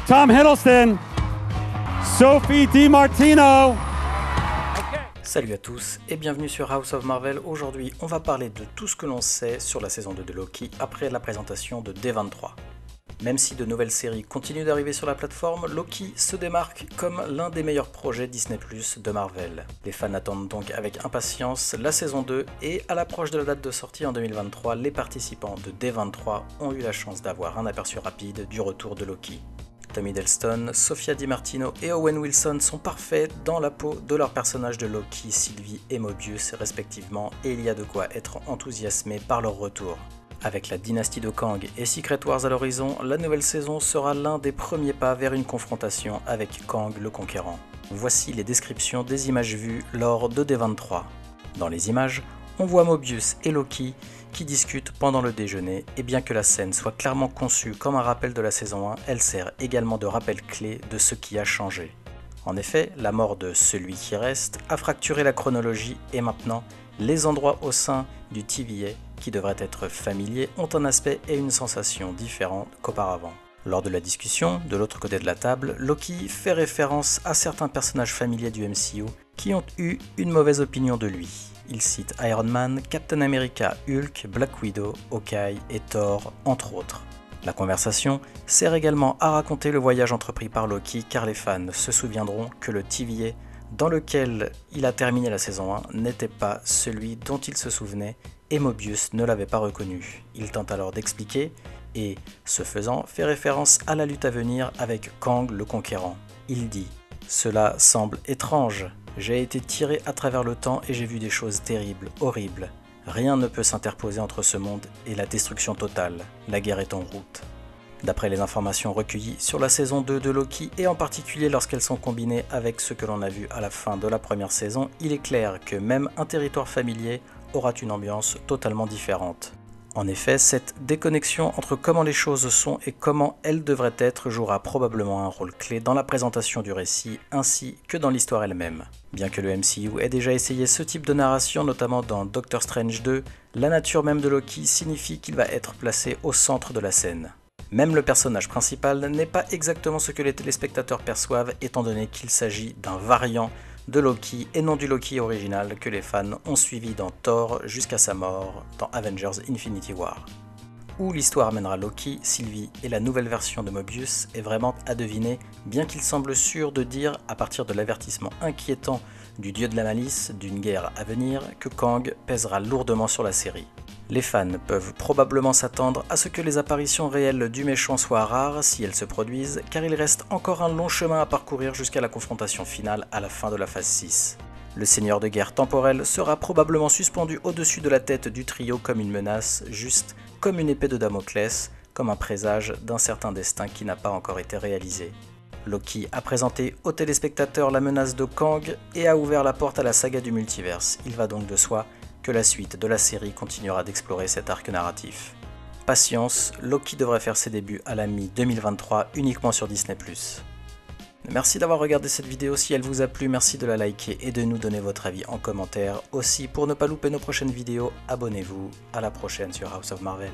Tom Hiddleston, Sophie DiMartino. Salut à tous et bienvenue sur House of Marvel. Aujourd'hui, on va parler de tout ce que l'on sait sur la saison 2 de Loki après la présentation de D23. Même si de nouvelles séries continuent d'arriver sur la plateforme, Loki se démarque comme l'un des meilleurs projets Disney+ de Marvel. Les fans attendent donc avec impatience la saison 2 et à l'approche de la date de sortie en 2023, les participants de D23 ont eu la chance d'avoir un aperçu rapide du retour de Loki. Tom Hiddleston, Sophia DiMartino et Owen Wilson sont parfaits dans la peau de leurs personnages de Loki, Sylvie et Mobius respectivement, et il y a de quoi être enthousiasmé par leur retour. Avec la dynastie de Kang et Secret Wars à l'horizon, la nouvelle saison sera l'un des premiers pas vers une confrontation avec Kang le Conquérant. Voici les descriptions des images vues lors de D23. Dans les images, on voit Mobius et Loki qui discutent pendant le déjeuner, et bien que la scène soit clairement conçue comme un rappel de la saison 1, elle sert également de rappel clé de ce qui a changé. En effet, la mort de celui qui reste a fracturé la chronologie et maintenant, les endroits au sein du TVA, qui devraient être familiers, ont un aspect et une sensation différents qu'auparavant. Lors de la discussion, de l'autre côté de la table, Loki fait référence à certains personnages familiers du MCU qui ont eu une mauvaise opinion de lui. Il cite Iron Man, Captain America, Hulk, Black Widow, Hawkeye et Thor, entre autres. La conversation sert également à raconter le voyage entrepris par Loki car les fans se souviendront que le TVA dans lequel il a terminé la saison 1 n'était pas celui dont il se souvenait et Mobius ne l'avait pas reconnu. Il tente alors d'expliquer et, ce faisant, fait référence à la lutte à venir avec Kang le Conquérant. Il dit « Cela semble étrange. J'ai été tiré à travers le temps et j'ai vu des choses terribles, horribles. Rien ne peut s'interposer entre ce monde et la destruction totale. La guerre est en route. » D'après les informations recueillies sur la saison 2 de Loki, et en particulier lorsqu'elles sont combinées avec ce que l'on a vu à la fin de la première saison, il est clair que même un territoire familier aura une ambiance totalement différente. En effet, cette déconnexion entre comment les choses sont et comment elles devraient être jouera probablement un rôle clé dans la présentation du récit ainsi que dans l'histoire elle-même. Bien que le MCU ait déjà essayé ce type de narration, notamment dans Doctor Strange 2, la nature même de Loki signifie qu'il va être placé au centre de la scène. Même le personnage principal n'est pas exactement ce que les téléspectateurs perçoivent étant donné qu'il s'agit d'un variant de Loki et non du Loki original que les fans ont suivi dans Thor jusqu'à sa mort dans Avengers Infinity War. Où l'histoire mènera Loki, Sylvie et la nouvelle version de Mobius est vraiment à deviner, bien qu'il semble sûr de dire, à partir de l'avertissement inquiétant du dieu de la malice d'une guerre à venir, que Kang pèsera lourdement sur la série. Les fans peuvent probablement s'attendre à ce que les apparitions réelles du méchant soient rares si elles se produisent, car il reste encore un long chemin à parcourir jusqu'à la confrontation finale à la fin de la phase 6. Le seigneur de guerre temporel sera probablement suspendu au-dessus de la tête du trio comme une menace, juste comme une épée de Damoclès, comme un présage d'un certain destin qui n'a pas encore été réalisé. Loki a présenté aux téléspectateurs la menace de Kang et a ouvert la porte à la saga du multiverse. Il va donc de soi que la suite de la série continuera d'explorer cet arc narratif. Patience, Loki devrait faire ses débuts à la mi-2023 uniquement sur Disney+. Merci d'avoir regardé cette vidéo, si elle vous a plu, merci de la liker et de nous donner votre avis en commentaire. Aussi, pour ne pas louper nos prochaines vidéos, abonnez-vous. À la prochaine sur House of Marvel.